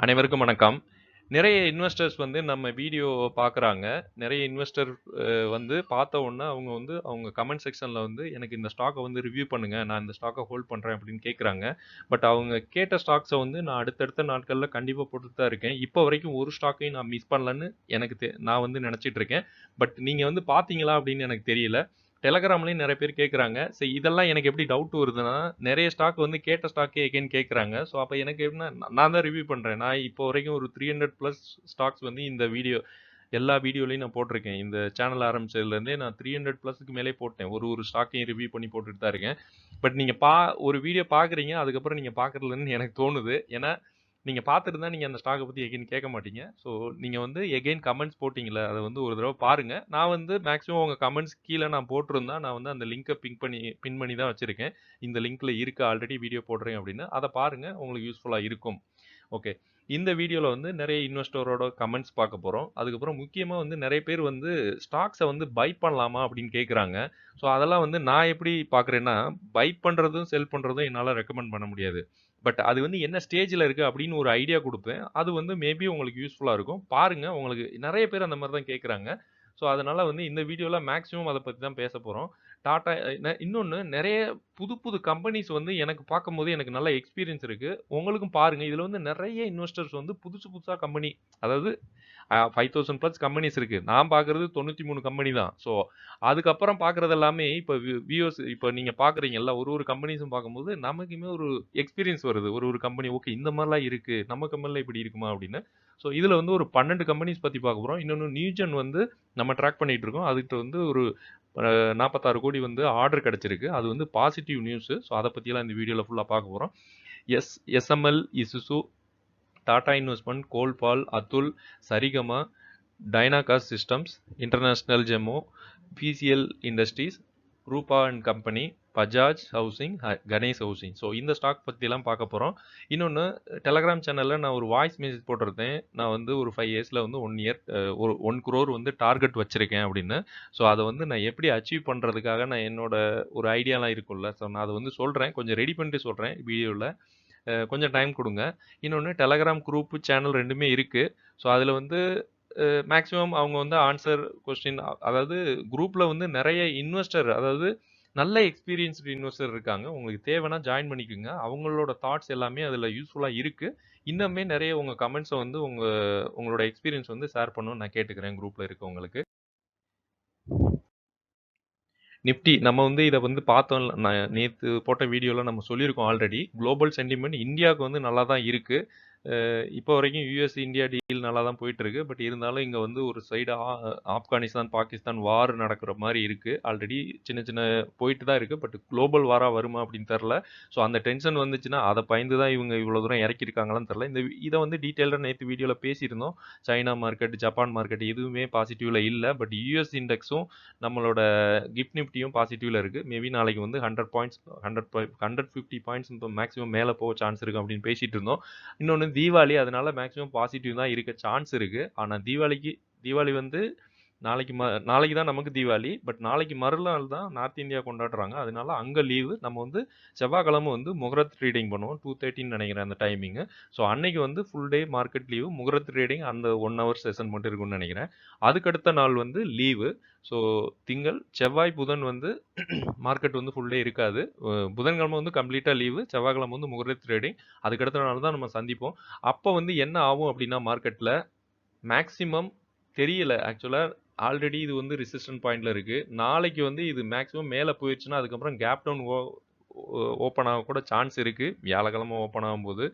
அனைவருக்கும் வணக்கம். நிறைய இன்வெஸ்டர்ஸ் வந்து நம்ம வீடியோ பார்க்குறாங்க. நிறைய இன்வெஸ்டர் வந்து பார்த்த உடனே அவங்க வந்து அவங்க கமெண்ட் செக்ஷன்ல வந்து எனக்கு இந்த ஸ்டாக்க வந்து ரிவ்யூ பண்ணுங்க. நான் இந்த ஸ்டாக்க ஹோல்ட் பண்றேன் அப்படின்னு கேட்குறாங்க. பட் அவங்க கேட்ட ஸ்டாக்ஸ வந்து நான் அடுத்தடுத்த நாட்கள்ல கண்டிப்பா போட்டுட்டு தான் இருக்கேன். இப்போ வரைக்கும் ஒரு ஸ்டாக்கையும் நான் மிஸ் பண்ணலன்னு எனக்கு நான் வந்து நினைச்சிட்டு இருக்கேன். பட் நீங்க வந்து பார்த்தீங்களா அப்படின்னு எனக்கு தெரியல. டெலகிராம்லயும் நிறைய பேர் கேட்குறாங்க. சரி இதெல்லாம் எனக்கு எப்படி டவுட் வருதுன்னா, நிறைய ஸ்டாக் வந்து கேட்ட ஸ்டாக்கே எகைன் கேட்குறாங்க. ஸோ அப்போ எனக்கு எப்படின்னா, நான் தான் ரிவ்யூ பண்றேன். நான் இப்போ வரைக்கும் ஒரு 300 பிளஸ் ஸ்டாக்ஸ் வந்து இந்த எல்லா வீடியோலயும் நான் போட்டிருக்கேன். இந்த சேனல் ஆரம்பிச்சதுலேருந்தே நான் 300 பிளஸ்க்கு மேலே போட்டேன். ஒரு ஒரு ஸ்டாக்கையும் ரிவ்யூ பண்ணி போட்டுட்டு தான் இருக்கேன். பட் நீங்க ஒரு வீடியோ பார்க்குறீங்க, அதுக்கப்புறம் நீங்க பார்க்கறதில்லன்னு எனக்கு தோணுது. ஏன்னா, நீங்க பார்த்துருந்தா நீங்க அந்த ஸ்டாக்க பத்தி எகைன் கேட்க மாட்டீங்க. ஸோ நீங்க வந்து எகைன் கமெண்ட்ஸ் போட்டீங்கல்ல, அத வந்து ஒரு தடவ பாருங்க. நான் வந்து மேக்ஸிமம் உங்க கமெண்ட்ஸ் கீழ நான் போட்டிருந்தா, நான் வந்து அந்த லிங்க பின் பண்ணி தான் வச்சிருக்கேன். இந்த லிங்க்ல இருக்கு ஆல்ரெடி வீடியோ போடுறேன் அப்படின்னு. அத பாருங்க. உங்களுக்கு யூஸ்ஃபுல்லா இருக்கும். ஓகே. இந்த வீடியோல வந்து நிறைய இன்வெஸ்டரோட கமெண்ட்ஸ் பார்க்க போறோம். அதுக்கப்புறம் முக்கியமா வந்து நிறைய பேர் வந்து ஸ்டாக்ஸ வந்து பை பண்ணலாமா அப்படின்னு கேட்குறாங்க. ஸோ அதெல்லாம் வந்து நான் எப்படி பார்க்குறேன்னா, பை பண்றதும், செல் பண்றதும் என்னால ரெக்கமெண்ட் பண்ண முடியாது. பட் அது வந்து என்ன ஸ்டேஜ்ல இருக்கு அப்படின்னு ஒரு ஐடியா குடுப்பேன். அது வந்து மேபி உங்களுக்கு யூஸ்ஃபுல்லா இருக்கும். பாருங்க. உங்களுக்கு நெறைய பேர் அந்த மாரி தான் கேட்குறாங்க. ஸோ, அதனால வந்து இந்த வீடியோல மேக்ஸிமம் அத பத்தி தான் பேசப் போறோம். டாட்டா இன்னொன்னு நெறைய புது புது கம்பெனிஸ் வந்து எனக்கு பார்க்கும்போது எனக்கு நல்ல எக்ஸ்பீரியன்ஸ் இருக்கு. உங்களுக்கும் பாருங்க. இதுல வந்து நெறைய இன்வெஸ்டர்ஸ் வந்து புதுசு புதுசா கம்பெனி அதாவது 5000 பிளஸ் கம்பெனிஸ் இருக்கு. நான் பார்க்குறது 93 கம்பெனி தான். ஸோ, அதுக்கப்புறம் பார்க்குறது எல்லாமே இப்ப வியூவர்ஸ் இப்ப நீங்க பார்க்குறீங்கல்ல, ஒரு ஒரு கம்பெனிஸும் பார்க்கும்போது நமக்குமே ஒரு எக்ஸ்பீரியன்ஸ் வருது. ஒரு ஒரு கம்பெனி ஓகே இந்த மாரிலாம் இருக்கு. நம்ம கம்பெனில இப்படி இருக்குமா அப்படின்னு. ஸோ, இதுல வந்து ஒரு 12 கம்பெனிஸ் பத்தி பார்க்க போறோம். இன்னொன்னு நியூஜென் வந்து நம்ம ட்ராக் பண்ணிட்டு இருக்கோம். அதுகிட்ட வந்து ஒரு 46 கோடி வந்து ஆர்டர் கிடைச்சிருக்கு. அது வந்து பாசிட்டிவ் நியூஸ். ஸோ, அத பத்தியெல்லாம் இந்த வீடியோல ஃபுல்லா பார்க்க போறோம். எஸ்எம்எல், இசுசு, டாடா இன்வெஸ்ட்மென்ட், கோல்பால், Atul, Saregama, Dynacons systems, international ஜெமோ, BCL industries, Rupa and company, Bajaj housing, Ganesh housing. So இந்த ஸ்டாக் பற்றிலாம் பார்க்க போகிறோம். இன்னொன்று டெலகிராம் சேனலில் நான் ஒரு வாய்ஸ் மெசேஜ் போட்டிருந்தேன். நான் வந்து ஒரு 5 இயர்ஸில் வந்து 1 இயர் ஒரு 1 crore வந்து டார்கெட் வச்சுருக்கேன் அப்படின்னு. ஸோ அதை வந்து நான் எப்படி அச்சீவ் பண்ணுறதுக்காக நான் என்னோட ஒரு ஐடியாலாம் இருக்கும்ல. ஸோ நான் அதை வந்து சொல்கிறேன். கொஞ்சம் ரெடி பண்ணிட்டு சொல்கிறேன் வீடியோவில். கொஞ்சம் டைம் கொடுங்க. இன்னொன்று டெலகிராம் குரூப் சேனல் ரெண்டுமே இருக்குது. ஸோ அதில் வந்து மேக்ஸிமம் அவங்க வந்து ஆன்சர் கொஸ்டின் அதாவது குரூப்பில் வந்து நிறைய இன்வெஸ்டர் அதாவது நல்ல எக்ஸ்பீரியன்ஸ்டு இன்வெஸ்டர் இருக்காங்க. உங்களுக்கு தேவைன்னா ஜாயின் பண்ணிக்கோங்க. அவங்களோட தாட்ஸ் எல்லாமே அதில் யூஸ்ஃபுல்லாக இருக்குது. இன்னுமே நிறைய உங்கள் கமெண்ட்ஸை வந்து உங்களோட எக்ஸ்பீரியன்ஸ் வந்து ஷேர் பண்ணணும்னு நான் கேட்டுக்கிறேன் குரூப்பில் இருக்கவங்களுக்கு. நிஃப்டி நம்ம வந்து இத வந்து பார்த்தோம். நேத்து போட்ட வீடியோல நம்ம சொல்லியிருக்கோம் ஆல்ரெடி. குளோபல் சென்டிமென்ட் இந்தியாவுக்கு வந்து நல்லா தான் இருக்கு. இப்போ வரைக்கும் யுஎஸ் இந்தியா டீல் நல்லா தான் போயிட்டு இருக்கு. பட் இருந்தாலும் இங்க வந்து ஒரு சைடு ஆப்கானிஸ்தான், பாகிஸ்தான் வார் நடக்கிற மாரி இருக்கு. ஆல்ரெடி சின்ன சின்ன போயிட்டு தான் இருக்கு. பட் குளோபல் வாரா வருமா அப்படின்னு தெரியல. ஸோ அந்த டென்ஷன் வந்துச்சுன்னா அதை பயந்து தான் இவங்க இவ்வளோ தூரம் இறக்கியிருக்காங்களான்னு தெரியல. இதை வந்து டீட்டெயிலாக நேற்று வீடியோவில் பேசியிருந்தோம். சைனா மார்க்கெட், ஜப்பான் மார்க்கெட் எதுவுமே பாசிட்டிவ்ல இல்லை. பட் யூஎஸ் இண்டெக்ஸும் நம்மளோட கிஃப்ட் நிஃப்டியும் பாசிட்டிவ்ல இருக்கு. மேபி நாளைக்கு வந்து 100 பாயிண்ட்ஸ் 150 பாயிண்ட்ஸ் மேக்ஸிமம் மேலே போக சான்ஸ் இருக்கு அப்படின்னு பேசிட்டு இருந்தோம். இன்னொன்று தீபாவளி அதனால மேக்ஸிமம் பாசிட்டிவ் தான் இருக்க சான்ஸ் இருக்கு. ஆனால் தீபாவளி வந்து நாளைக்கு தான் நமக்கு தீபாவளி. பட் நாளைக்கு மறுநாள் தான் நார்த் இந்தியா கொண்டாடுறாங்க. அதனால அங்கே லீவு. நம்ம வந்து செவ்வாய்க்கிழமை வந்து முகூர்த் ட்ரேடிங் பண்ணுவோம். 2:30 நினைக்கிறேன் அந்த டைமிங். ஸோ அன்னைக்கு வந்து full day market leave. Muhurat trading அந்த 1 ஹவர் செஷன் மட்டும் இருக்கும்னு நினைக்கிறேன். அதுக்கடுத்த நாள் வந்து லீவு. ஸோ திங்கள், செவ்வாய், புதன் வந்து மார்க்கெட் வந்து ஃபுல் டே இருக்காது. புதன்கிழமை வந்து கம்ப்ளீட்டாக லீவு. செவ்வாய்க்கிழமை வந்து முகூர்த் ட்ரேடிங். அதுக்கடுத்த நாள் தான் நம்ம சந்திப்போம். அப்போ வந்து என்ன ஆகும் அப்படின்னா மார்க்கெட்டில் மேக்ஸிமம் தெரியல. ஆக்சுவலா ஆல்ரெடி இது வந்து ரெசிஸ்டன்ட் பாயிண்ட்ல இருக்கு. நாளைக்கு வந்து இது மேக்ஸிமம் மேல போயிருச்சுன்னா, அதுக்கப்புறம் கேப் டவுன் ஓப்பன் ஆக கூட சான்ஸ் இருக்கு. வியாழக்கிழமை ஓப்பன் ஆகும்போது.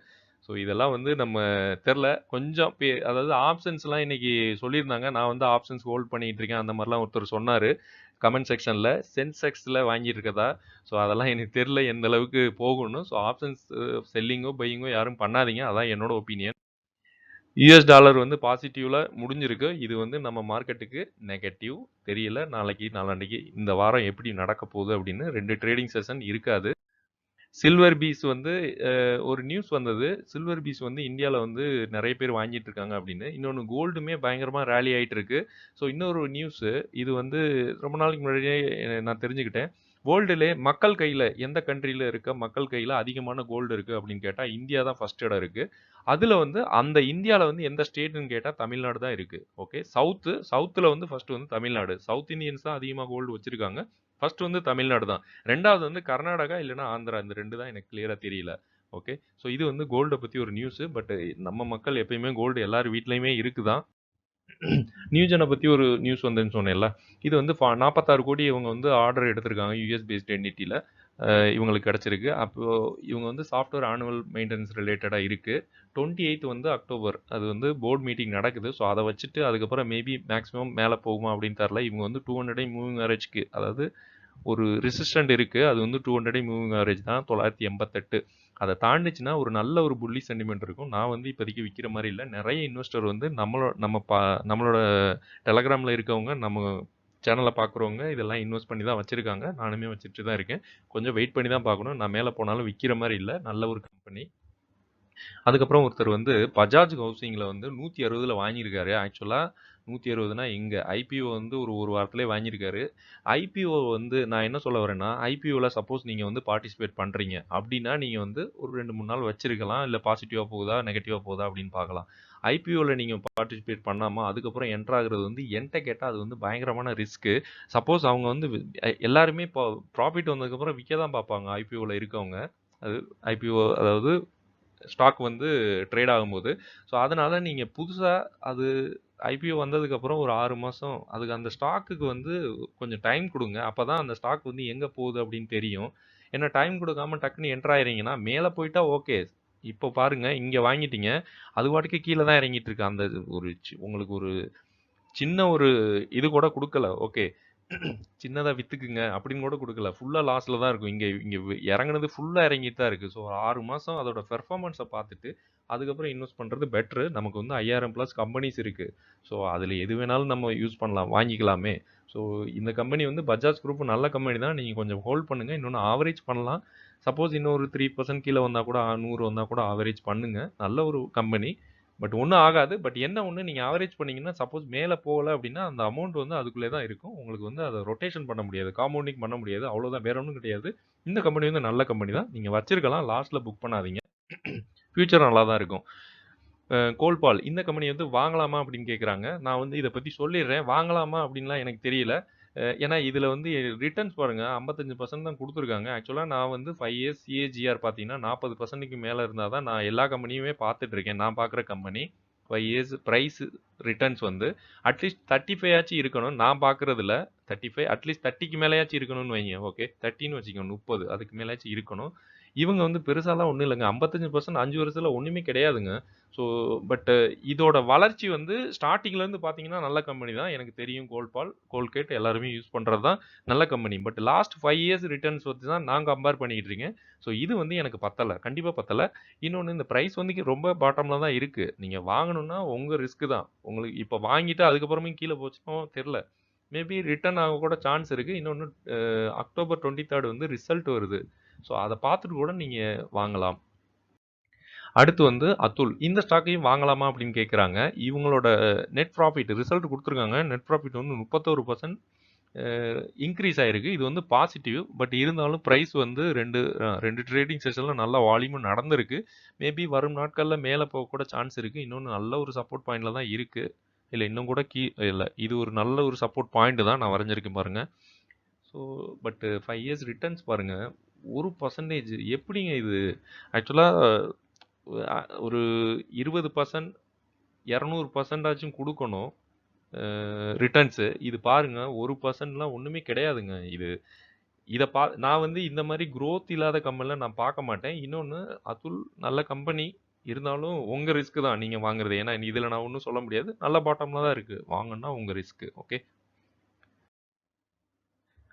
ஸோ இதெல்லாம் வந்து நம்ம தெரில. கொஞ்சம் அதாவது ஆப்ஷன்ஸ்லாம் இன்னைக்கு சொல்லியிருந்தாங்க. நான் வந்து ஆப்ஷன்ஸ் ஹோல்ட் பண்ணிட்டு இருக்கேன். அந்த மாதிரிலாம் ஒருத்தர் சொன்னாரு. கமெண்ட் செக்ஷன்ல சென்செக்ஸ்ல வாங்கிட்டு இருக்கதா. ஸோ அதெல்லாம் எனக்கு தெரில எந்த அளவுக்கு போகும்னு. ஸோ ஆப்ஷன்ஸ் செல்லிங்கோ பையிங்கோ யாரும் பண்ணாதீங்க. அதான் என்னோட ஒப்பீனியன். யுஎஸ் டாலர் வந்து பாசிட்டிவ்ல முடிஞ்சிருக்கு. இது வந்து நம்ம மார்க்கெட்டுக்கு நெகட்டிவ். தெரியல நாளைக்கு நாளான்னைக்கு இந்த வாரம் எப்படி நடக்க போகுது அப்படின்னு. 2 ட்ரேடிங் செஷன் இருக்காது. சில்வர் பீஸ் வந்து ஒரு நியூஸ் வந்தது. சில்வர் பீஸ் வந்து இந்தியால வந்து நிறைய பேர் வாங்கிட்டு இருக்காங்க அப்படின்னு. இன்னொன்று கோல்டுமே பயங்கரமா ரேலி ஆயிட்டு இருக்கு. ஸோ இன்னொரு நியூஸ் இது வந்து ரொம்ப நாளைக்கு முன்னாடியே நான் தெரிஞ்சுக்கிட்டேன். வேர்ல்டுலே மக்கள் கையில எந்த கண்ட்ரில இருக்க மக்கள் கையில அதிகமான கோல்டு இருக்கு அப்படின்னு கேட்டா, இந்தியா தான் ஃபர்ஸ்ட் இடம் இருக்கு. அதுல வந்து அந்த இந்தியால வந்து எந்த ஸ்டேட்ன்னு கேட்டா தமிழ்நாடு தான் இருக்கு. ஓகே. சவுத்துல வந்து ஃபர்ஸ்ட் வந்து தமிழ்நாடு. சவுத் இந்தியன்ஸ் தான் அதிகமா கோல்டு வச்சிருக்காங்க. ஃபர்ஸ்ட் வந்து தமிழ்நாடு தான். 2வது வந்து கர்நாடகா இல்லன்னா ஆந்திரா. இந்த 2 தான் எனக்கு கிளியரா தெரியல. ஓகே. ஸோ இது வந்து கோல்ட பத்தி ஒரு நியூஸ். பட் நம்ம மக்கள் எப்பயுமே கோல்டு எல்லார் வீட்லயுமே இருக்குதான். நியூஜென பத்தி ஒரு நியூஸ் வந்ததுன்னு சொன்னேன்ல. இது வந்து 46 கோடி இவங்க வந்து ஆர்டர் எடுத்திருக்காங்க யுஎஸ் பேஸ்ட் என்டிட்டில. இவங்களுக்கு கிடைச்சிருக்கு. அப்போ இவங்க வந்து சாஃப்ட்வேர் ஆனுவல் மெயின்டனன்ஸ் ரிலேட்டடா இருக்கு. 28th வந்து அக்டோபர். அது வந்து போர்ட் மீட்டிங் நடக்குது. ஸோ அத வச்சுட்டு அதுக்கப்புறம் மேபி மேக்ஸிமம் மேல போகுமா அப்படின்னு தெரியல. இவங்க வந்து 200 மூவிங் ஆவரேஜ்க்கு அதாவது ஒரு ரெசிஸ்டன்ட் இருக்கு. அது வந்து 200 மூவிங் ஆவரேஜ் தான் 988. அத தாண்டுச்சுன்னா ஒரு நல்ல ஒரு புல்லி சென்டிமெண்ட் இருக்கும். நான் வந்து இப்போதைக்கு விக்கிற மாரி இல்ல. நெறைய இன்வெஸ்டர் வந்து நம்மளோட டெலகிராம்ல இருக்கவங்க, நம்ம சேனல பார்க்குறவங்க இதெல்லாம் இன்வெஸ்ட் பண்ணி தான் வச்சிருக்காங்க. நானுமே வச்சுட்டு தான் இருக்கேன். கொஞ்சம் வெயிட் பண்ணி தான் பார்க்கணும். நான் மேல போனாலும் விக்கிற மாரி இல்ல. நல்ல ஒரு கம்பெனி. அதுக்கப்புறம் ஒருத்தர் வந்து பஜாஜ் ஹவுசிங்ல வந்து 160ல வாங்கியிருக்காரு. ஆக்சுவலா 160னா எங்க? ஐபிஓ வந்து ஒரு வாரத்திலேயே வாங்கியிருக்காரு. ஐபிஓ வந்து நான் என்ன சொல்ல வரேன்னா, ஐபிஓல சப்போஸ் நீங்க வந்து பார்ட்டிசிபேட் பண்றீங்க அப்படின்னா, நீங்க வந்து ஒரு 2, 3 நாள் வச்சிருக்கலாம். இல்ல பாசிட்டிவா போகுதா, நெகட்டிவா போகுதா அப்படின்னு பார்க்கலாம். ஐபிஓல நீங்க பார்ட்டிசிபேட் பண்ணாம அதுக்கப்புறம் என்டர் ஆகுறது வந்து என்ட்ட கேட்டா அது வந்து பயங்கரமான ரிஸ்க்கு. சப்போஸ் அவங்க வந்து எல்லாருமே இப்போ ப்ராஃபிட் வந்ததுக்கப்புறம் விக்க தான் பார்ப்பாங்க ஐபிஓல இருக்கவங்க. அது ஐபிஓ அதாவது ஸ்டாக் வந்து ட்ரேட் ஆகும்போது. ஸோ அதனால நீங்க புதுசா அது ஐபிஓ வந்ததுக்கப்புறம் ஒரு 6 மாசம் அதுக்கு அந்த ஸ்டாக்குக்கு வந்து கொஞ்சம் டைம் குடுங்க. அப்பதான் அந்த ஸ்டாக் வந்து எங்க போகுது அப்படின்னு தெரியும். ஏன்னா டைம் குடுக்காம டக்குன்னு என்டர் ஆயிறீங்கன்னா, மேல போயிட்டா ஓகே. இப்போ பாருங்க, இங்க வாங்கிட்டீங்க. அது பாட்டுக்கு கீழ தான் இறங்கிட்டு இருக்கு. அந்த ஒரு உங்களுக்கு ஒரு சின்ன ஒரு இது கூட குடுக்கல. ஓகே. சின்னதா வித்துக்குங்க அப்படின்னு கூட குடுக்கல. ஃபுல்லா லாஸ்ல தான் இருக்கும். இங்க இங்க இறங்குனது ஃபுல்லா இறங்கிட்டு தான் இருக்கு. ஸோ 6 மாசம் அதோட பெர்ஃபார்மன்ஸ பார்த்துட்டு, அதுக்கப்புறம் இன்வெஸ்ட் பண்றது பெட்டரு. நமக்கு வந்து 5000 பிளஸ் கம்பெனிஸ் இருக்கு. ஸோ அதுல எது வேணாலும் நம்ம யூஸ் பண்ணலாம். வாங்கிக்கலாமே. ஸோ இந்த கம்பெனி வந்து பஜாஜ் குரூப் நல்ல கம்பெனி தான். நீங்க கொஞ்சம் ஹோல்ட் பண்ணுங்க. இன்னொன்னு ஆவரேஜ் பண்ணலாம். சப்போஸ் இன்னும் ஒரு 3% கீழ வந்தா கூட 100 வந்தா கூட ஆவரேஜ் பண்ணுங்க. நல்ல ஒரு கம்பெனி. பட் ஒண்ணும் ஆகாது. பட் என்ன ஒண்ணு நீங்க ஆவரேஜ் பண்ணீங்கன்னா, சப்போஸ் மேல போகல அப்டின்னா, அந்த அமௌண்ட் வந்து அதுக்குள்ளே தான் இருக்கும். உங்களுக்கு வந்து அத ரொட்டேஷன் பண்ண முடியாது. காம்பவுண்டிங் பண்ண முடியாது. அவ்வளோதான். வேற ஒண்ணும் கிடையாது. இந்த கம்பெனி வந்து நல்ல கம்பெனி தான். நீங்க வச்சிருக்கலாம். லாஸ்ட்ல புக் பண்ணாதீங்க. ஃபியூச்சர் நல்லா தான் இருக்கும். கோல்பால் இந்த கம்பெனி வந்து வாங்கலாமா அப்படின்னு கேட்குறாங்க. நான் வந்து இத பத்தி சொல்லிடுறேன். வாங்கலாமா அப்படின்லாம் எனக்கு தெரியல. ஏன்னா இதுல வந்து ரிட்டர்ன்ஸ் பாருங்க 55% தான் குடுத்துருக்காங்க. ஆக்சுவலா நான் வந்து 5 இயர்ஸ் சிஏஜிஆர் பார்த்தீங்கன்னா 40%க்கு மேல இருந்தா தான் நான் எல்லா கம்பெனியுமே பார்த்துட்டு இருக்கேன். நான் பார்க்குற கம்பெனி 5 இயர்ஸ் பிரைஸ் ரிட்டர்ன்ஸ் வந்து அட்லீஸ்ட் 35 ஆச்சும் இருக்கணும். நான் பார்க்குறதுல 35 அட்லீஸ்ட் 30க்கு மேலயாச்சும் இருக்கணும்னு வைங்க. ஓகே 30ன்னு வச்சுக்கோங்க 30 அதுக்கு மேலயாச்சும் இருக்கணும். இவங்க வந்து பெருசாலாம் ஒண்ணும் இல்லங்க. 55% 5 வருஷத்துல ஒண்ணுமே கிடையாதுங்க. ஸோ பட் இதோட வளர்ச்சி வந்து ஸ்டார்ட்டிங்ல இருந்து பார்த்தீங்கன்னா நல்ல கம்பெனி தான். எனக்கு தெரியும் கோல்கேட் எல்லாருமே யூஸ் பண்றது தான் நல்ல company. But last 5 years returns வச்சு தான் நான் கம்பேர் பண்ணிக்கிட்டு இருக்கேன். ஸோ இது வந்து எனக்கு பத்தல. கண்டிப்பா பத்தல. இன்னொன்னு இந்த பிரைஸ் வந்து ரொம்ப பாட்டம்ல தான் இருக்கு. நீங்க வாங்கணும்னா உங்க ரிஸ்க் தான். உங்களுக்கு இப்ப வாங்கிட்டு அதுக்கப்புறமே கீழ போச்சுன்னா தெரியல. மேபி ரிட்டர்ன் ஆக கூட சான்ஸ் இருக்கு. இன்னொன்னு அக்டோபர் 23 வந்து ரிசல்ட் வருது. ஸோ அத பார்த்துட்டு கூட நீங்க வாங்கலாம். அடுத்து வந்து அதுல். இந்த ஸ்டாக்கையும் வாங்கலாமா அப்படின்னு கேட்குறாங்க. இவங்களோட நெட் ப்ராஃபிட் ரிசல்ட் குடுத்துருக்காங்க. நெட் ப்ராஃபிட் வந்து 31% இன்க்ரீஸ் ஆயிருக்கு. இது வந்து பாசிட்டிவ். பட் இருந்தாலும் பிரைஸ் வந்து 2 ட்ரேடிங் செஷன்ல நல்ல வால்யூமும் நடந்திருக்கு. மேபி வரும் நாட்கள்ல மேல போக கூட சான்ஸ் இருக்கு. இன்னொன்னு நல்ல ஒரு சப்போர்ட் பாயிண்ட்ல தான் இருக்கு. இல்ல இன்னும் கூட இல்ல. இது ஒரு நல்ல ஒரு சப்போர்ட் பாயிண்ட் தான் நான் வரைஞ்சிருக்கேன் பாருங்க. ஸோ பட் 5 இயர்ஸ் ரிட்டர்ன்ஸ் பாருங்க. 1% எப்படிங்க இது? ஆக்சுவலா ஒரு 20% 200% ஆச்சும் குடுக்கணும். ரிட்டர்ன்ஸு. இது பாருங்க 1%லாம் ஒண்ணுமே கிடையாதுங்க. நான் வந்து இந்த மாரி குரோத் இல்லாத கம்பெனில நான் பார்க்க மாட்டேன். இன்னொன்னு அதுல் நல்ல கம்பெனி. இருந்தாலும் உங்க ரிஸ்க் தான் நீங்க வாங்குறது. ஏன்னா இதுல நான் ஒண்ணும் சொல்ல முடியாது. நல்ல பாட்டம்ல தான் இருக்கு. வாங்கணும்னா உங்க ரிஸ்க். ஓகே.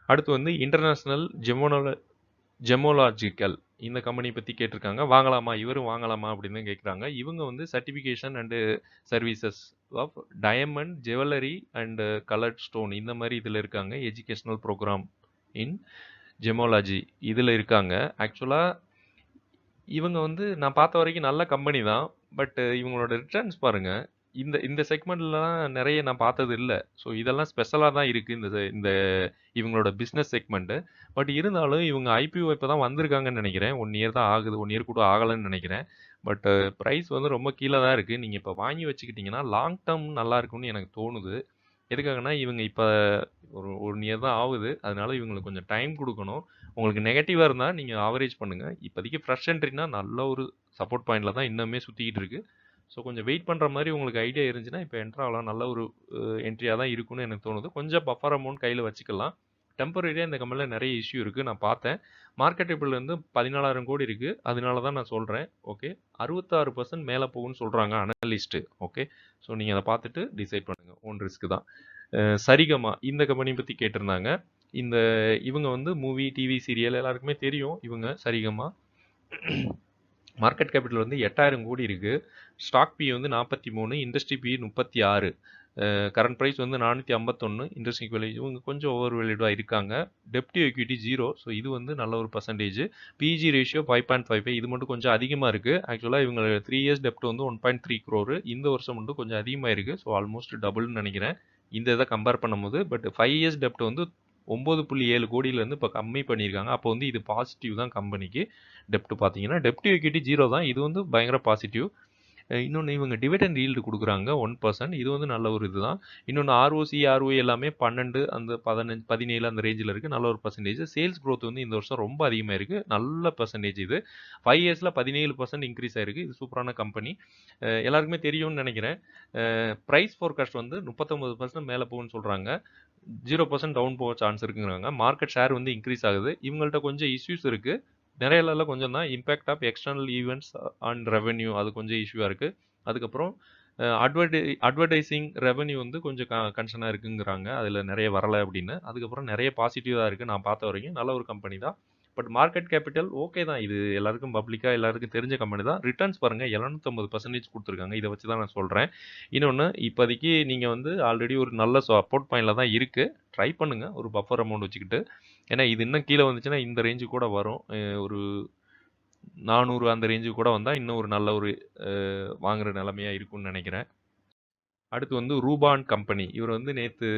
அடுத்து வந்து இன்டர்நேஷனல் ஜெமோலாஜிக்கல் இந்த கம்பெனி பத்தி கேட்டிருக்காங்க. வாங்கலாமா? இவரும் வாங்கலாமா? அப்படின்னு கேட்குறாங்க. இவங்க வந்து certification and services of diamond, jewellery and coloured stone இந்த மாதிரி இதுல இருக்காங்க. எஜுகேஷனல் ப்ரோக்ராம் இன் ஜெமோலாஜி இதுல இருக்காங்க. ஆக்சுவலா இவங்க வந்து நான் பார்த்த வரைக்கும் நல்ல கம்பெனி தான். பட் இவங்களோட ரிட்டர்ன்ஸ் பாருங்க. இந்த இந்த செக்மெண்ட்லாம் நெறைய நான் பார்த்தது இல்ல. ஸோ இதெல்லாம் ஸ்பெஷலா தான் இருக்கு. இந்த இவங்களோட பிசினஸ் செக்மெண்ட். பட் இருந்தாலும் இவங்க ஐபிஓ இப்ப தான் வந்திருக்காங்கன்னு நெனைக்கிறேன். 1 இயர் தான் ஆகுது. 1 இயர் கூட ஆகலன்னு நெனைக்கிறேன். பட் பிரைஸ் வந்து ரொம்ப கீழ தான் இருக்கு. நீங்க இப்ப வாங்கி வச்சுக்கிட்டீங்கன்னா, லாங் டர்ம் நல்லா இருக்கும்னு எனக்கு தோணுது. எதுக்காகன்னா, இவங்க இப்ப ஒரு 1 இயர் தான் ஆவுது. அதனால இவங்களுக்கு கொஞ்சம் டைம் குடுக்கணும். உங்களுக்கு நெகட்டிவா இருந்தா நீங்க ஆவரேஜ் பண்ணுங்க. இப்போதைக்கு ஃப்ரெஷ் என்ட்ரினா நல்ல ஒரு சப்போர்ட் பாயிண்ட்ல தான் இன்னுமே சுத்திக்கிட்டு இருக்கு. ஸோ கொஞ்சம் வெயிட் பண்ற மாரி உங்களுக்கு ஐடியா இருந்துச்சுன்னா, இப்ப என்டர் ஆகலாம். நல்ல ஒரு என்ட்ரியா தான் இருக்கும்னு எனக்கு தோணுது. கொஞ்சம் பஃபர் அமௌண்ட் கையில வச்சுக்கலாம். டெம்பரரியா இந்த கம்பெனில நெறைய இஷ்யூ இருக்கு. நான் பார்த்தேன். மார்க்கெட் கேபிட்டல் வந்து 14,000 கோடி இருக்கு. அதனால தான் நான் சொல்றேன். ஓகே. 66% மேல போகும்னு சொல்றாங்க அனலிஸ்ட். ஓகே. ஸோ நீங்க அத பார்த்துட்டு டிசைட் பண்ணுங்க. ஓன் ரிஸ்க் தான். சரிகமா இந்த கம்பெனி பத்தி கேட்டிருந்தாங்க. இந்த இவங்க வந்து மூவி, டிவி, சீரியல் எல்லாருக்குமே தெரியும். இவங்க சரிகமா. மார்க்கெட் கேபிட்டல் வந்து 8,000 கோடி இருக்கு. ஸ்டாக் பி வந்து 43, இண்டஸ்ட்ரி பி 36. கரண்ட் பிரைஸ் வந்து 451. இண்டஸ்ட்ரி வேல்யூ இவங்க கொஞ்சம் ஓவர் வேல்யூடா இருக்காங்க. டெப்ட் டு எக்விட்டி 0. ஸோ இது வந்து நல்ல ஒரு பர்சன்டேஜ். PG ratio 5.55. இது மட்டும் கொஞ்சம் அதிகமாக இருக்கு. ஆக்சுவலாக இவங்க 3 இயர்ஸ் டெப்ட் வந்து 1.3 crore. இந்த வருஷம் மட்டும் கொஞ்சம் அதிகமாக இருக்கு. ஸோ ஆல்மோஸ்ட் டபுள்னு நினைக்கிறேன். இந்த இதை கம்பேர் பண்ணும்போது. பட் 5 இயர்ஸ் டெப்ட் வந்து 9.7 கோடியிலேருந்து இப்போ கம்மி பண்ணியிருக்காங்க. அப்போ வந்து இது பாசிட்டிவ் தான் கம்பெனிக்கு. டெப்ட் பார்த்தீங்கன்னா டெப்ட் எக்விட்டி 0 தான். இது வந்து பயங்கர பாசிட்டிவ். இன்னொன்று இவங்க டிவிடெண்ட் ஈல்டு கொடுக்குறாங்க 1%. இது வந்து நல்ல ஒரு இதுதான். இன்னொன்று ஆர்ஓசி ஆர்ஓஐ எல்லாமே 12 அந்த 15 17 அந்த ரேஞ்சில் இருக்குது. நல்ல ஒரு பர்சன்டேஜ். சேல்ஸ் growth வந்து இந்த வருஷம் ரொம்ப அதிகமாக இருக்குது. நல்ல பர்சன்டேஜ் இது. 5 இயர்ஸில் 17% இன்க்ரீஸ் ஆயிருக்கு. இது சூப்பரான கம்பெனி. எல்லாருக்குமே தெரியும்னு நினைக்கிறேன். ப்ரைஸ் ஃபோர்காஸ்ட் வந்து 39% மேலே போகும்னு சொல்கிறாங்க. 0% டவுன் போக சான்ஸ் இருக்குங்கிறாங்க. மார்க்கெட் ஷேர் வந்து இன்க்ரீஸ் ஆகுது. இவங்கள்ட்ட கொஞ்சம் இஷ்யூஸ் இருக்குது. நிறைய இல்ல கொஞ்சம் தான். Impact of external events and revenue அது கொஞ்சம் இஷ்யூவாக இருக்குது. அதுக்கப்புறம் அட்வர்டைசிங் ரெவென்யூ வந்து கொஞ்சம் கன்சர்னாக இருக்குங்கிறாங்க. அதில் நிறைய வரலை அப்படின்னு. அதுக்கப்புறம் நிறைய பாசிட்டிவாக இருக்குது நான் பார்த்த வரைக்கும். நல்ல ஒரு கம்பெனி தான். பட் மார்க்கெட் கேபிட்டல் ஓகே தான். இது எல்லாருக்கும் பப்ளிக்காக எல்லாருக்கும் தெரிஞ்ச கம்பெனி தான். ரிட்டர்ன்ஸ் பாருங்கள் 750% கொடுத்துருக்காங்க. இதை வச்சு தான் நான் சொல்கிறேன். இன்னொன்று இப்போதைக்கு நீங்கள் வந்து ஆல்ரெடி ஒரு நல்ல சப்போர்ட் பாயிண்டில் தான் இருக்குது. ட்ரை பண்ணுங்கள் ஒரு பஃபர் அமௌண்ட் வச்சுக்கிட்டு. ஏன்னா இது இன்னும் கீழே வந்துச்சுன்னா இந்த ரேஞ்சு கூட வரும். ஒரு 400 அந்த ரேஞ்சு கூட வந்தால் இன்னும் ஒரு நல்ல ஒரு வாங்குற நிலைமையாக இருக்கும்னு நினைக்கிறேன். அடுத்து வந்து ரூபான் கம்பெனி. இவர் வந்து நேற்று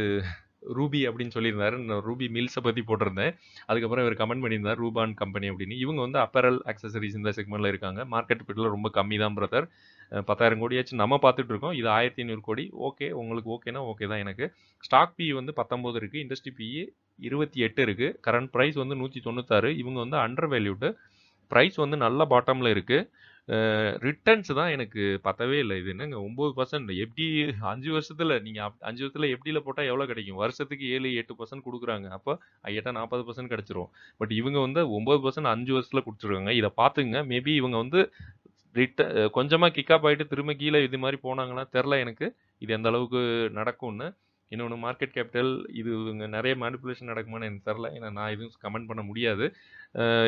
ரூபி அப்படின்னு சொல்லியிருந்தாரு. நான் ரூபி மில்ஸை பற்றி போட்டிருந்தேன். அதுக்கப்புறம் இவர் கமெண்ட் பண்ணியிருந்தார் ரூபான் கம்பெனி அப்படின்னு. இவங்க வந்து அப்பரல் அக்சசரிஸ் இந்த செக்மெண்ட்டில் இருக்காங்க. மார்க்கெட் பிட்டில் ரொம்ப கம்மி தான் பிரதர். 10,000 கோடியாச்சும் நம்ம பார்த்துட்டு இருக்கோம். இது 1,500 கோடி. ஓகே உங்களுக்கு ஓகேனா ஓகே தான் எனக்கு. ஸ்டாக் பி வந்து 19 இருக்குது. இண்டஸ்ட்ரி பி 28 இருக்குது. கரண்ட் ப்ரைஸ் வந்து 196. இவங்க வந்து அண்டர் வேல்யூடு. ப்ரைஸ் வந்து நல்ல பாட்டமில் இருக்குது. ரிட்டர்ன்ஸ் தான் எனக்கு பத்தவே இல்லை. இது என்னங்க 9%. எப்படி 5 வருஷத்தில் நீங்கள் 5 வருஷத்தில் எப்படியில் போட்டால் எவ்வளோ கிடைக்கும்? வருஷத்துக்கு 7-8% கொடுக்குறாங்க. அப்போ ஐயட்டா 40% கிடச்சிரும். பட் இவங்க வந்து 9% 5 வருஷத்தில் கொடுத்துருக்காங்க. இதை பார்த்துங்க. மேபி இவங்க வந்து கொஞ்சமாக கிக்கப் ஆகிட்டு திரும்ப கீழே இது மாதிரி போனாங்கன்னா தெரில எனக்கு. இது எந்த அளவுக்கு நடக்கும்னு. இன்னொன்று மார்க்கெட் கேபிட்டல் இது இவங்க நிறைய மேனிப்புலேஷன் நடக்குமான்னு எனக்கு தெரில. ஏன்னா நான் எதுவும் கமெண்ட் பண்ண முடியாது.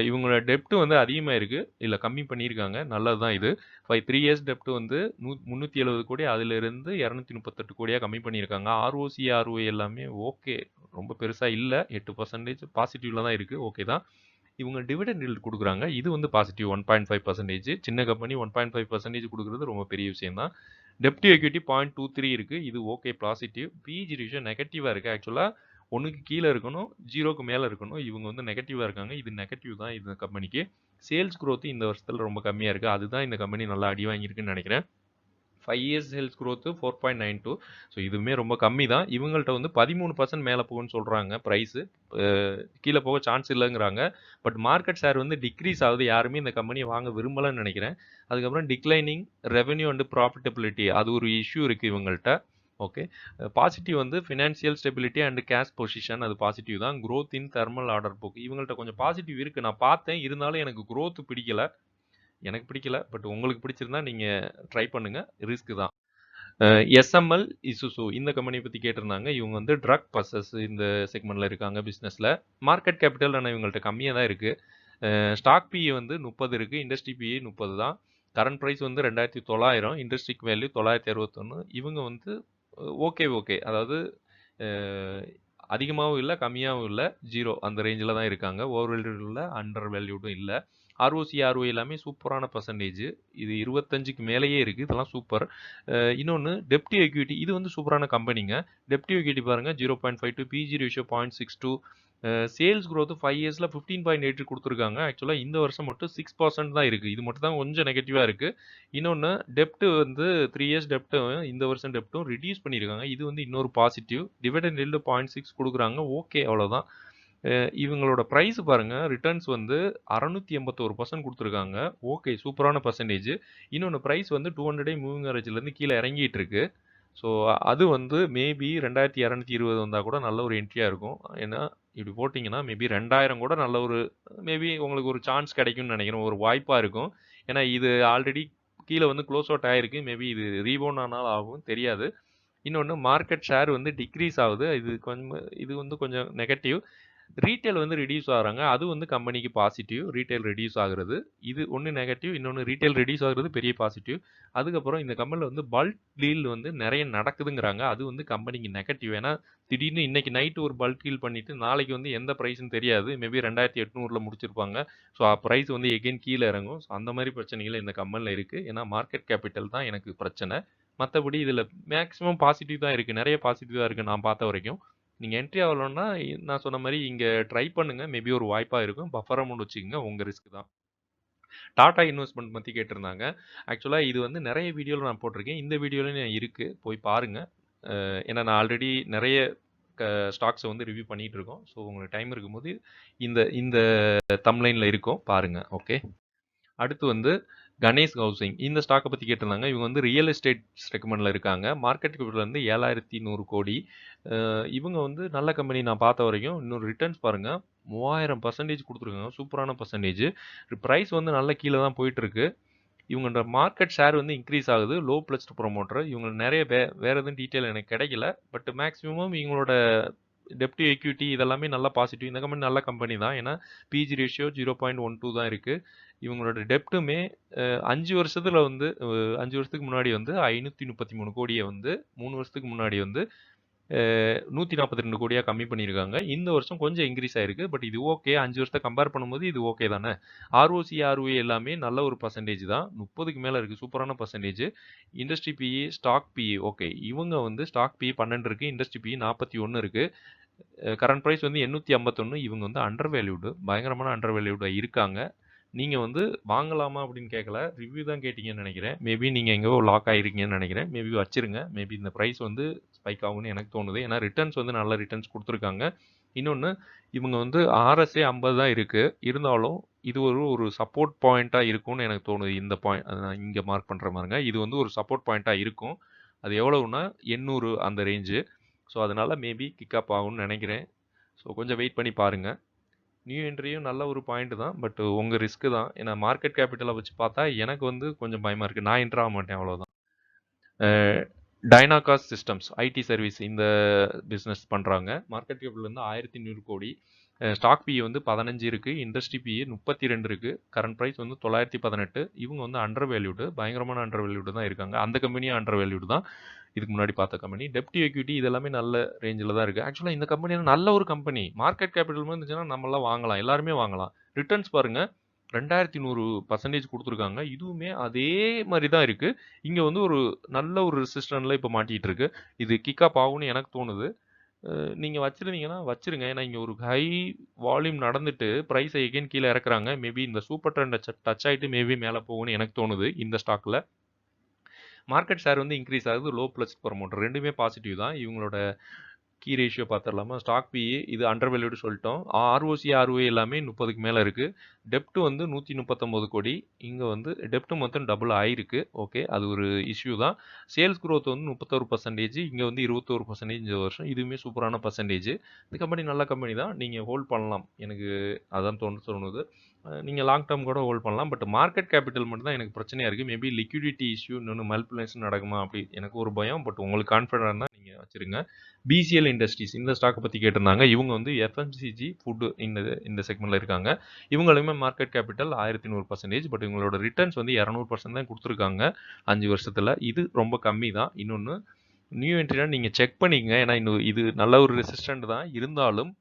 இவங்களோட டெப்ட் வந்து அதிகமாக இருக்குது. இல்லை கம்மி பண்ணியிருக்காங்க. நல்லது தான் இது. 3 இயர்ஸ் டெப்ட் வந்து 370 கோடி. அதிலிருந்து 238 கோடியாக கம்மி பண்ணியிருக்காங்க. ஆர்ஓசி ஆர்ஓஐ எல்லாமே ஓகே. ரொம்ப பெருசாக இல்லை. 8% பாசிட்டிவில் தான் இருக்குது. ஓகே தான். இவங்க டிவிடெண்ட் ஈல்டு கொடுக்குறாங்க. இது வந்து பாசிட்டிவ் 1.5%. சின்ன கம்பெனி 1.5% கொடுக்குறது ரொம்ப பெரிய விஷயம் தான். டெப்ட் எக்விட்டி 0.23 இருக்குது. இது ஓகே பாசிட்டிவ். பிஜி ரேஷியோ நெகட்டிவாக இருக்குது. ஆக்சுவலாக 1க்கு கீழே இருக்கணும், 0க்கு மேலே இருக்கணும். இவங்க வந்து நெகட்டிவாக இருக்காங்க. இது நெகட்டிவ் தான் இந்த கம்பெனிக்கு. சேல்ஸ் growth இந்த வருஷத்தில் ரொம்ப கம்மியாக இருக்குது. அதுதான் இந்த கம்பெனி நல்லா அடி வாங்கியிருக்குன்னு நினைக்கிறேன். 5 இயர்ஸ் சேல்ஸ் growth 4.92. ஸோ இதுவுமே ரொம்ப கம்மி தான். இவங்கள்ட்ட வந்து 13% மேலே போகும்னு சொல்கிறாங்க ப்ரைஸு. கீழே போக சான்ஸ் இல்லைங்கிறாங்க. பட் மார்க்கெட் ஷேர் வந்து டிக்ரீஸ் ஆகுது. யாருமே இந்த கம்பெனியை வாங்க விரும்பலைன்னு நினைக்கிறேன். அதுக்கப்புறம் டிக்ளைனிங் ரெவென்யூ அண்ட் ப்ராஃபிட்டபிலிட்டி அது ஒரு இஷ்யூ இருக்குது இவங்கள்ட்ட. ஓகே. பாசிட்டிவ் வந்து financial stability and cash position அது பாசிட்டிவ் தான். growth இன் தெர்மல் ஆர்டர் புக் இவங்கள்ட்ட கொஞ்சம் பாசிட்டிவ் இருக்குது. நான் பார்த்தேன். இருந்தாலும் எனக்கு growth பிடிக்கல. எனக்கு பிடிக்கல. பட் உங்களுக்கு பிடிச்சிருந்தா நீங்கள் ட்ரை பண்ணுங்கள். ரிஸ்க் தான். எஸ்எம்எல் இசுசு இந்த கம்பெனியை பற்றி கேட்டிருந்தாங்க. இவங்க வந்து ட்ரக் பர்சஸ் இந்த செக்மெண்ட்டில் இருக்காங்க பிஸ்னஸில். மார்க்கெட் கேபிட்டல் ஆனால் இவங்கள்ட்ட கம்மியாக தான் இருக்குது. ஸ்டாக் பிஇ வந்து 30 இருக்குது. இண்டஸ்ட்ரி பிஇ 30 தான். கரண்ட் ப்ரைஸ் வந்து 2,900. இண்டஸ்ட்ரிக் வேல்யூ 961. இவங்க வந்து ஓகே. அதாவது அதிகமாகவும் இல்லை கம்மியாகவும் இல்லை 0 அந்த ரேஞ்சில் தான் இருக்காங்க. ஓவர் வேல்யூடும் இல்லை அண்டர் வேல்யூடும் இல்லை. ஆர்ஓசி ஆர்ஓ எல்லாமே சூப்பரான பர்சன்டேஜ். இது 25க்கு மேலேயே இருக்குது. இதெல்லாம் சூப்பர். இன்னொன்று டெப்ட் எக்விட்டி, இது வந்து சூப்பரான கம்பெனிங்க. டெப்ட் எக்விட்டி பாருங்கள் 0.52, பிஜி ரேஷியோ 0.62, சேல்ஸ் growth 5 இயர்ஸில் 15.8 கொடுத்துருக்காங்க. ஆக்சுவலாக இந்த வருஷம் மட்டும் 6% தான் இருக்குது. இது மட்டும் தான் கொஞ்சம் நெகட்டிவாக இருக்குது. இன்னொன்று டெப்ட் வந்து 3 இயர்ஸ் டெப்ட்டும் இந்த வருஷம் டெப்ட்டும் ரிடியூஸ் பண்ணியிருக்காங்க. இது வந்து இன்னொரு பாசிட்டிவ். டிவிடெண்ட் yield 0.6 கொடுக்குறாங்க. ஓகே, அவ்வளோதான். இவங்களோட ப்ரைஸ் பாருங்கள், ரிட்டர்ன்ஸ் வந்து 681% கொடுத்துருக்காங்க. ஓகே, சூப்பரான பர்சன்டேஜ். இன்னொன்று ப்ரைஸ் வந்து 200 day மூவிங் ஆவரேஜ்லேருந்து கீழே இறங்கிட்டு இருக்கு. ஸோ அது வந்து மேபி 2220 வந்தால் கூட நல்ல ஒரு என்ட்ரியாக இருக்கும். ஏன்னா இப்படி போட்டிங்கன்னா மேபி 2000 கூட நல்ல ஒரு மேபி உங்களுக்கு ஒரு சான்ஸ் கிடைக்கும்னு நினைக்கிறேன். ஒரு வாய்ப்பாக இருக்கும். ஏன்னா இது ஆல்ரெடி கீழே வந்து க்ளோஸ் அவுட் ஆகிருக்கு. மேபி இது ரீபவுண்ட் ஆனாலும் ஆகும், தெரியாது. இன்னொன்று மார்க்கெட் ஷேர் வந்து டிக்ரீஸ் ஆகுது. இது வந்து கொஞ்சம் நெகட்டிவ். ரீட்டைல் வந்து ரிடியூஸ் ஆகுறாங்க. அது வந்து கம்பெனிக்கு பாசிட்டிவ். ரீட்டைல் ரிடியூஸ் ஆகுறது இது ஒன்று நெகட்டிவ். இன்னொன்று ரீட்டைல் ரிடியூஸ் ஆகுறது பெரிய பாசிட்டிவ். அதுக்கப்புறம் இந்த கம்பெனியில் வந்து பல்க் டீல் வந்து நிறைய நடக்குதுங்கிறாங்க. அது வந்து கம்பெனிக்கு நெகட்டிவ். ஏன்னா திடீர்னு இன்னைக்கு நைட்டு ஒரு பல்க் டீல் பண்ணிட்டு நாளைக்கு வந்து எந்த ப்ரைஸ்ன்னு தெரியாது. மேபி 2800 முடிச்சிருப்பாங்க. ஸோ ப்ரைஸ் வந்து எகெயின் கீழே இறங்கும். ஸோ அந்த மாதிரி பிரச்சனைகள் இந்த கம்பெனியில் இருக்குது. ஏன்னா மார்க்கெட் கேபிட்டல் தான் எனக்கு பிரச்சனை. மற்றபடி இதில் மேக்ஸிமம் பாசிட்டிவ் தான் இருக்குது. நிறைய பாசிட்டிவ் தான் இருக்குது நான் பார்த்த வரைக்கும். நீங்கள் என்ட்ரி ஆகலன்னா நான் சொன்ன மாதிரி இங்கே ட்ரை பண்ணுங்கள். மேபி ஒரு வாய்ப்பாக இருக்கும். பஃபர் அமௌண்ட் வச்சுக்கோங்க, உங்கள் ரிஸ்க் தான். டாடா இன்வெஸ்ட்மெண்ட் பற்றி கேட்டிருந்தாங்க. ஆக்சுவலாக இது வந்து நிறைய வீடியோவில் நான் போட்டிருக்கேன். இந்த வீடியோலையும் இருக்குது, போய் பாருங்கள். ஏன்னா நான் ஆல்ரெடி நிறைய ஸ்டாக்ஸை வந்து ரிவ்யூ பண்ணிகிட்டு இருக்கோம். ஸோ உங்களுக்கு டைம் இருக்கும்போது இந்த இந்த தம்ப்லைனில் இருக்கும், பாருங்கள். ஓகே, அடுத்து வந்து கணேஷ் ஹவுசிங். இந்த ஸ்டாக்கை பற்றி கேட்டிருந்தாங்க. இவங்க வந்து ரியல் எஸ்டேட் செக்மெண்ட்டில் இருக்காங்க. மார்க்கெட் கேபிட்டல் வந்து 7100 கோடி. இவங்க வந்து நல்ல கம்பெனி நான் பார்த்த வரைக்கும். இன்னொரு ரிட்டர்ன்ஸ் பாருங்கள், 3000% கொடுத்துருக்காங்க. சூப்பரான பர்சன்டேஜ். ப்ரைஸ் வந்து நல்ல கீழே தான் போயிட்டுருக்கு. இவங்களோட மார்க்கெட் ஷேர் வந்து இன்க்ரீஸ் ஆகுது. Low blessed promoter. இவங்க நிறைய வேறு எதுவும் டீட்டெயில் எனக்கு கிடைக்கல. பட் மேக்ஸிமம் இவங்களோட டெப்ட் எக்யூட்டி இதெல்லாமே நல்லா பாசிட்டிவ். இந்த கம்பெனி நல்ல கம்பெனி தான். ஏன்னா பிஜி ரேஷியோ 0.12 தான் இருக்குது. இவங்களோட டெப்ட்டுமே 5 வருஷத்தில் வந்து 5 வருஷத்துக்கு முன்னாடி வந்து 533 கோடியை வந்து 3 வருஷத்துக்கு முன்னாடி வந்து 142 கோடியாக கம்மி பண்ணியிருக்காங்க. இந்த வருஷம் கொஞ்சம் இன்க்ரீஸ் ஆயிருக்கு. பட் இது ஓகே. 5 வருஷத்தை கம்பேர் பண்ணும்போது இது ஓகே தானே. ஆர்ஓசி ஆர்ஓஏ எல்லாமே நல்ல ஒரு பர்சன்டேஜ் தான். 30க்கு மேலே இருக்குது. சூப்பரான percentage. Industry PE, stock PE okay. இவங்க வந்து ஸ்டாக் பிஇ 12 இருக்குது. இண்டஸ்ட்ரி பிஇ 41 இருக்குது. கரண்ட் ப்ரைஸ் வந்து 851. இவங்க வந்து அண்டர் வேல்யூடு, பயங்கரமான அண்டர் வேல்யூடாக இருக்காங்க. நீங்கள் வந்து வாங்கலாமா அப்படின்னு கேட்கல, ரிவ்யூ தான் கேட்டிங்கன்னு நினைக்கிறேன். மேபி நீங்கள் எங்கேயோ லாக் ஆகிருக்கீங்கன்னு நினைக்கிறேன். மேபி வச்சுருங்க. மேபி இந்த ப்ரைஸ் வந்து ஸ்பைக் ஆகும்னு எனக்கு தோணுது. ஏன்னா ரிட்டர்ன்ஸ் வந்து நல்ல ரிட்டர்ன்ஸ் கொடுத்துருக்காங்க. இன்னொன்று இவங்க வந்து ஆர்எஸ்ஏ 50 தான் இருக்குது. இருந்தாலும் இது ஒரு சப்போர்ட் பாயிண்ட்டாக இருக்கும்னு எனக்கு தோணுது. இந்த பாயிண்ட் நான் இங்கே மார்க் பண்ணுற மாதிரிங்க. இது வந்து ஒரு சப்போர்ட் பாயிண்ட்டாக இருக்கும். அது எவ்வளவுன்னா 800 அந்த ரேஞ்சு. ஸோ அதனால் மேபி கிக்கப் ஆகும்னு நினைக்கிறேன். ஸோ கொஞ்சம் வெயிட் பண்ணி பாருங்கள். நியூ என்ட்ரியும் நல்ல ஒரு பாயிண்ட் தான். பட் உங்கள் ரிஸ்க்கு தான். ஏன்னா மார்க்கெட் கேபிட்டலை வச்சு பார்த்தா எனக்கு வந்து கொஞ்சம் பயமாக இருக்குது. நான் என்ட்ரு ஆக மாட்டேன், அவ்வளோதான். டைனாகாஸ் சிஸ்டம்ஸ் ஐடி சர்வீஸ் இந்த பிஸ்னஸ் பண்ணுறாங்க. மார்க்கெட் கேபிட்டல் வந்து 1100 கோடி. ஸ்டாக் பிஇ வந்து 15 இருக்குது. இண்டஸ்ட்ரி பிஇ 32 இருக்குது. கரண்ட் ப்ரைஸ் வந்து 918. இவங்க வந்து அண்டர் வேல்யூடு, பயங்கரமான அண்டர் வேல்யூடு தான் இருக்காங்க. அந்த கம்பெனியும் அண்டர் வேல்யூடு தான், இதுக்கு முன்னாடி பார்த்த கம்பெனி. டெப்ட் எக்யூட்டி இதெல்லாமே நல்ல ரேஞ்சில் தான் இருக்குது. ஆக்சுவலாக இந்த கம்பெனி நல்ல ஒரு கம்பெனி. மார்க்கெட் கேபிட்டல் இருந்துச்சுன்னா நம்மளாம் வாங்கலாம், எல்லாருமே வாங்கலாம். ரிட்டர்ன்ஸ் பாருங்கள், 2100% கொடுத்துருக்காங்க. இதுவுமே அதே மாதிரி தான் இருக்குது. இங்கே வந்து ஒரு நல்ல ஒரு ரெசிஸ்டன்ட்ல இப்போ மாட்டிகிட்டு இருக்கு. இது கிக்கப் ஆகும்னு எனக்கு தோணுது. நீங்கள் வச்சுருந்தீங்கன்னா வச்சுருங்க. ஏன்னா இங்கே ஒரு ஹை வால்யூம் நடந்துட்டு ப்ரைஸை எகெயின் கீழே இறக்குறாங்க. மேபி இந்த சூப்பர் ட்ரெண்டை டச் ஆகிட்டு மேபி மேலே போகும்னு எனக்கு தோணுது. இந்த ஸ்டாக்கில் மார்க்கெட் ஷேர் வந்து இன்க்ரீஸ் ஆகுது. லோ ப்ளஸ் ப்ரொமோட்டர் ரெண்டுமே பாசிட்டிவ் தான். இவங்களோட கீ ரேஷியோ பார்த்துடலாமா. ஸ்டாக் பிஇ இது அண்டர் வேல்யூடு சொல்லிட்டோம். ஆர்ஓசி ஆர்ஓஏ எல்லாமே 30க்கு மேலே இருக்குது. டெப்ட் வந்து 139 கோடி. இங்கே வந்து டெப்ட் மொத்தம் டபுள் ஆயிருக்கு. ஓகே, அது ஒரு இஷ்யூ தான். சேல்ஸ் growth வந்து 31%. இங்கே வந்து 21% இந்த வருஷம். இதுவுமே சூப்பரான பர்சன்டேஜ். இந்த கம்பெனி நல்ல கம்பெனி தான். நீங்கள் ஹோல்ட் பண்ணலாம். எனக்கு அதான் தோணுது. நீங்கள் லாங் டேர்ம் கூட ஹோல்ட் பண்ணலாம். பட் மார்க்கெட் கேபிட்டல் மட்டும் தான் எனக்கு பிரச்சனையாக இருக்குது. மேபி லிக்விடிட்டி இஷ்யூ இன்னொன்று மல்டிபிளேஷன் நடக்குமா அப்படி எனக்கு ஒரு பயம். பட் உங்களுக்கு கான்ஃபிடென்ட் இருந்தால் நீங்கள் வச்சுருங்க. பிசிஎல் இண்டஸ்ட்ரீஸ் இந்த ஸ்டாக்கை பற்றி கேட்டிருந்தாங்க. இவங்க வந்து எஃப்எம்சிஜி ஃபுட்டு இந்த செக்மெண்ட்டில் இருக்காங்க. இவங்களுமே மார்க்கெட் கேபிட்டல் 1100%. பட் இவங்களோட ரிட்டர்ன்ஸ் வந்து 200% தான் கொடுத்துருக்காங்க 5 வருஷத்தில். இது ரொம்ப கம்மி தான். இன்னொன்று நியூ என்ட்ரினா நீங்கள் செக் பண்ணிக்கங்க. ஏன்னா இது நல்ல ஒரு ரெசிஸ்டன்ட் தான். இருந்தாலும்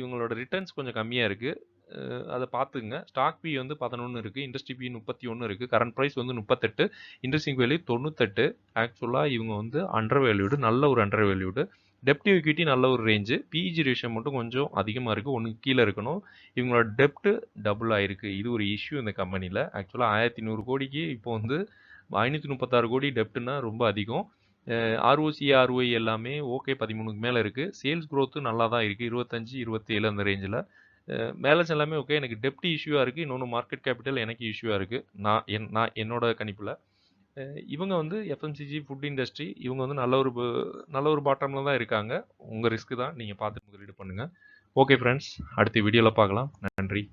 இவங்களோட ரிட்டர்ன்ஸ் கொஞ்சம் கம்மியாக இருக்குது. அதை பார்த்துங்க. ஸ்டாக் பி வந்து 11 இருக்குது, இண்டஸ்ட்ரி பி 31 இருக்குது, கரண்ட் ப்ரைஸ் வந்து 38, இன்ட்ரெஸ்டிங் வேல்யூ 98. ஆக்சுவலாக இவங்க வந்து அண்டர் வேல்யூடு, நல்ல ஒரு அண்டர் வேல்யூடு. டெப்ட் ஈக்விட்டி நல்ல ஒரு ரேஞ்சு. பிஇஜி ரேஷியோ மட்டும் கொஞ்சம் அதிகமாக இருக்குது, ஒன்று கீழே இருக்கணும். இவங்களோட டெப்ட்டு டபுள் ஆகிருக்கு. இது ஒரு இஷ்யூ இந்த கம்பெனியில். ஆக்சுவலாக 1100 கோடிக்கு இப்போ வந்து 536 கோடி டெப்ட்னா ரொம்ப அதிகம். ஆர்ஓசி ஆர்ஓஐ எல்லாமே ஓகே 13க்கு மேலே இருக்குது. சேல்ஸ் க்ரோத்தும் நல்லா தான் இருக்குது, 25 27 அந்த ரேஞ்சில். பேலன்ஸ் எல்லாமே ஓகே. எனக்கு டெப்ட் இஷ்யூவாக இருக்குது, இன்னொன்று மார்க்கெட் கேபிட்டல் எனக்கு இஷ்யூவாக இருக்குது. நான் என்னோட கணிப்பில் இவங்க வந்து எஃப்எம்சிஜி ஃபுட் இண்டஸ்ட்ரி இவங்க வந்து நல்ல ஒரு பாட்டமில் தான் இருக்காங்க. உங்கள் ரிஸ்க்கு தான், நீங்கள் பார்த்து முதலீடு பண்ணுங்கள். ஓகே ஃப்ரெண்ட்ஸ், அடுத்த வீடியோவில் பார்க்கலாம். நன்றி.